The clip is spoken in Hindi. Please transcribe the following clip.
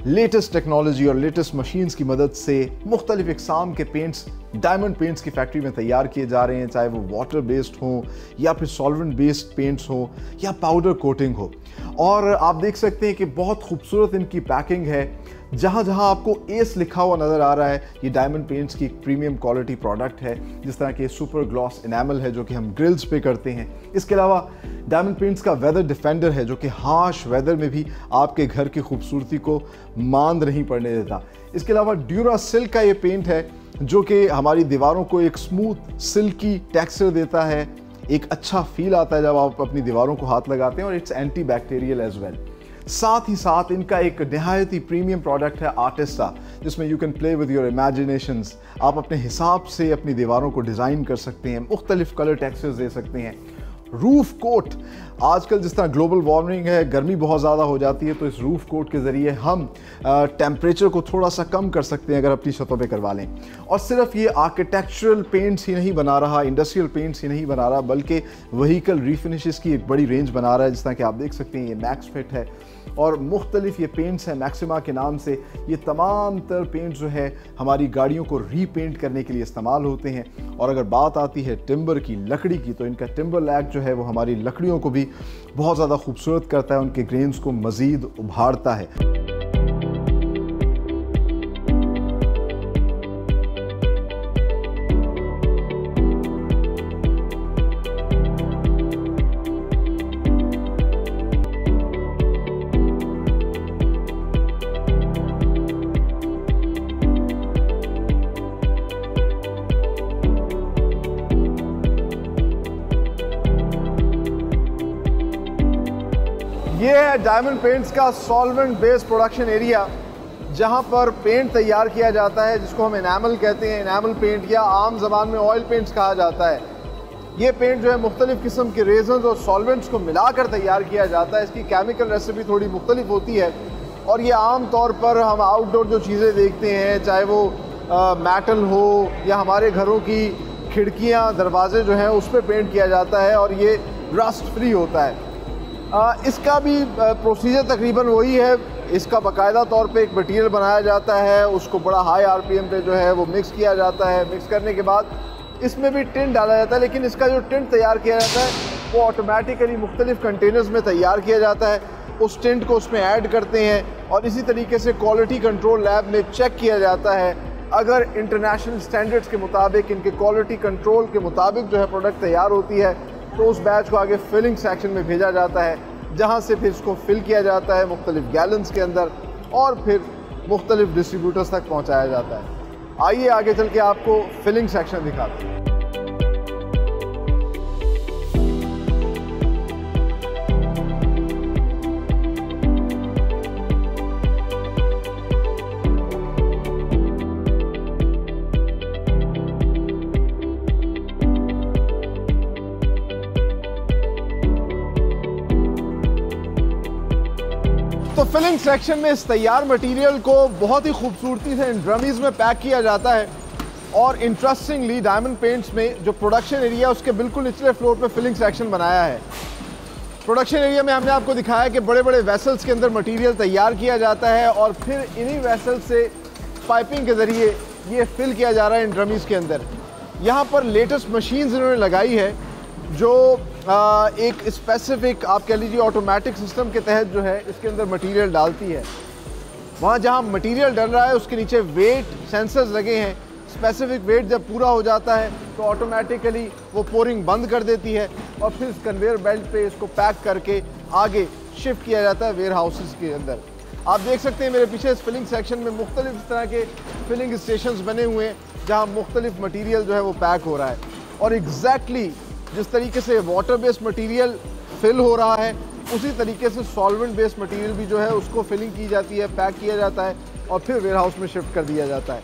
लेटेस्ट टेक्नोलॉजी और लेटेस्ट मशीन्स की मदद से मुख्तलिफ इकसाम के पेंट्स डायमंड पेंट्स की फैक्ट्री में तैयार किए जा रहे हैं, चाहे वो वाटर बेस्ड हो या फिर सॉल्वेंट बेस्ड पेंट्स हो या पाउडर कोटिंग हो। और आप देख सकते हैं कि बहुत खूबसूरत इनकी पैकिंग है। जहाँ जहाँ आपको एस लिखा हुआ नज़र आ रहा है, ये डायमंड पेंट्स की एक प्रीमियम क्वालिटी प्रोडक्ट है। जिस तरह के सुपर ग्लॉस इनेमल है जो कि हम ग्रिल्स पे करते हैं। इसके अलावा डायमंड पेंट्स का वेदर डिफेंडर है जो कि हार्श वेदर में भी आपके घर की खूबसूरती को मांद नहीं पड़ने देता। इसके अलावा ड्यूरा सिल्क का ये पेंट है जो कि हमारी दीवारों को एक स्मूथ सिल्की टेक्सचर देता है। एक अच्छा फील आता है जब आप अपनी दीवारों को हाथ लगाते हैं, और it's antibacterial as well. साथ ही साथ इनका एक नहायत ही प्रीमियम प्रोडक्ट है आर्टिस्टा, जिसमें you can play with your imaginations. आप अपने हिसाब से अपनी दीवारों को डिज़ाइन कर सकते हैं, मुख्तलिफ कलर टेक्सचर्स दे सकते हैं। रूफ कोट, आजकल जिस तरह ग्लोबल वार्मिंग है, गर्मी बहुत ज़्यादा हो जाती है, तो इस रूफ कोट के ज़रिए हम टेम्परेचर को थोड़ा सा कम कर सकते हैं अगर अपनी छतों पे करवा लें। और सिर्फ ये आर्किटेक्चरल पेंट्स ही नहीं बना रहा, इंडस्ट्रियल पेंट्स ही नहीं बना रहा, बल्कि व्हीकल रीफिनिशेस की एक बड़ी रेंज बना रहा है। जिस तरह कि आप देख सकते हैं ये मैक्स फिट है और मुख्तलिफ ये पेंट्स हैं मैक्सिमा के नाम से। ये तमाम तर पेंट जो है हमारी गाड़ियों को रीपेंट करने के लिए इस्तेमाल होते हैं। और अगर बात आती है टिम्बर की, लकड़ी की, तो इनका टिम्बर लैक जो है वो हमारी लकड़ियों को भी बहुत ज़्यादा खूबसूरत करता है, उनके ग्रेन्स को मज़ीद उभारता है। ये है डायमंड पेंट्स का सॉल्वेंट बेस्ड प्रोडक्शन एरिया, जहाँ पर पेंट तैयार किया जाता है, जिसको हम एनामल कहते हैं, एनामल पेंट, या आम ज़बान में ऑयल पेंट्स कहा जाता है। ये पेंट जो है मुख्तलिफ़ किस्म के रेजन्स और सॉल्वेंट्स को मिलाकर तैयार किया जाता है। इसकी केमिकल रेसिपी थोड़ी मुख्तलिफ होती है, और ये आम तौर पर हम आउटडोर जो चीज़ें देखते हैं, चाहे वो मेटल हो या हमारे घरों की खिड़कियाँ दरवाजे जो हैं उस पर पेंट किया जाता है, और ये रस्ट फ्री होता है। इसका भी प्रोसीजर तकरीबन वही है। इसका बाकायदा तौर पे एक मटेरियल बनाया जाता है, उसको बड़ा हाई आरपीएम पे जो है वो मिक्स किया जाता है। मिक्स करने के बाद इसमें भी टिंट डाला जाता है, लेकिन इसका जो टिंट तैयार किया जाता है वो ऑटोमेटिकली मुख्तलिफ कंटेनर्स में तैयार किया जाता है। उस टिंट को उसमें ऐड करते हैं, और इसी तरीके से क्वालिटी कंट्रोल लैब में चेक किया जाता है। अगर इंटरनेशनल स्टैंडर्ड्स के मुताबिक, इनके क्वालिटी कंट्रोल के मुताबिक जो है प्रोडक्ट तैयार होती है, तो उस बैच को आगे फिलिंग सेक्शन में भेजा जाता है, जहाँ से फिर इसको फिल किया जाता है मुख्तलिफ गैलन्स के अंदर, और फिर मुख्तलिफ डिस्ट्रीब्यूटर्स तक पहुँचाया जाता है। आइए आगे चल के आपको फिलिंग सेक्शन दिखाते हैं। तो फिलिंग सेक्शन में इस तैयार मटेरियल को बहुत ही खूबसूरती से इन ड्रमीज में पैक किया जाता है। और इंटरेस्टिंगली डायमंड पेंट्स में जो प्रोडक्शन एरिया उसके बिल्कुल निचले फ्लोर पे फिलिंग सेक्शन बनाया है। प्रोडक्शन एरिया में हमने आपको दिखाया कि बड़े बड़े वेसल्स के अंदर मटेरियल तैयार किया जाता है, और फिर इन्हीं वेसल्स से पाइपिंग के ज़रिए ये फिल किया जा रहा है इन ड्रमीज के अंदर। यहाँ पर लेटेस्ट मशीन्स इन्होंने लगाई है जो एक स्पेसिफिक, आप कह लीजिए ऑटोमेटिक सिस्टम के तहत जो है इसके अंदर मटेरियल डालती है। वहाँ जहाँ मटेरियल डल रहा है उसके नीचे वेट सेंसर्स लगे हैं। स्पेसिफिक वेट जब पूरा हो जाता है तो ऑटोमेटिकली वो पोरिंग बंद कर देती है, और फिर इस कन्वेयर बेल्ट पे इसको पैक करके आगे शिफ्ट किया जाता है वेयर हाउसेस के अंदर। आप देख सकते हैं मेरे पीछे इस फिलिंग सेक्शन में मुख्तलिफ इस तरह के फिलिंग स्टेशंस बने हुए हैं, जहाँ मुख्तलिफ मटीरियल जो है वो पैक हो रहा है। और एग्जैक्टली जिस तरीके से वाटर बेस्ड मटेरियल फिल हो रहा है, उसी तरीके से सॉल्वेंट बेस्ड मटेरियल भी जो है उसको फिलिंग की जाती है, पैक किया जाता है, और फिर वेयर हाउस में शिफ्ट कर दिया जाता है।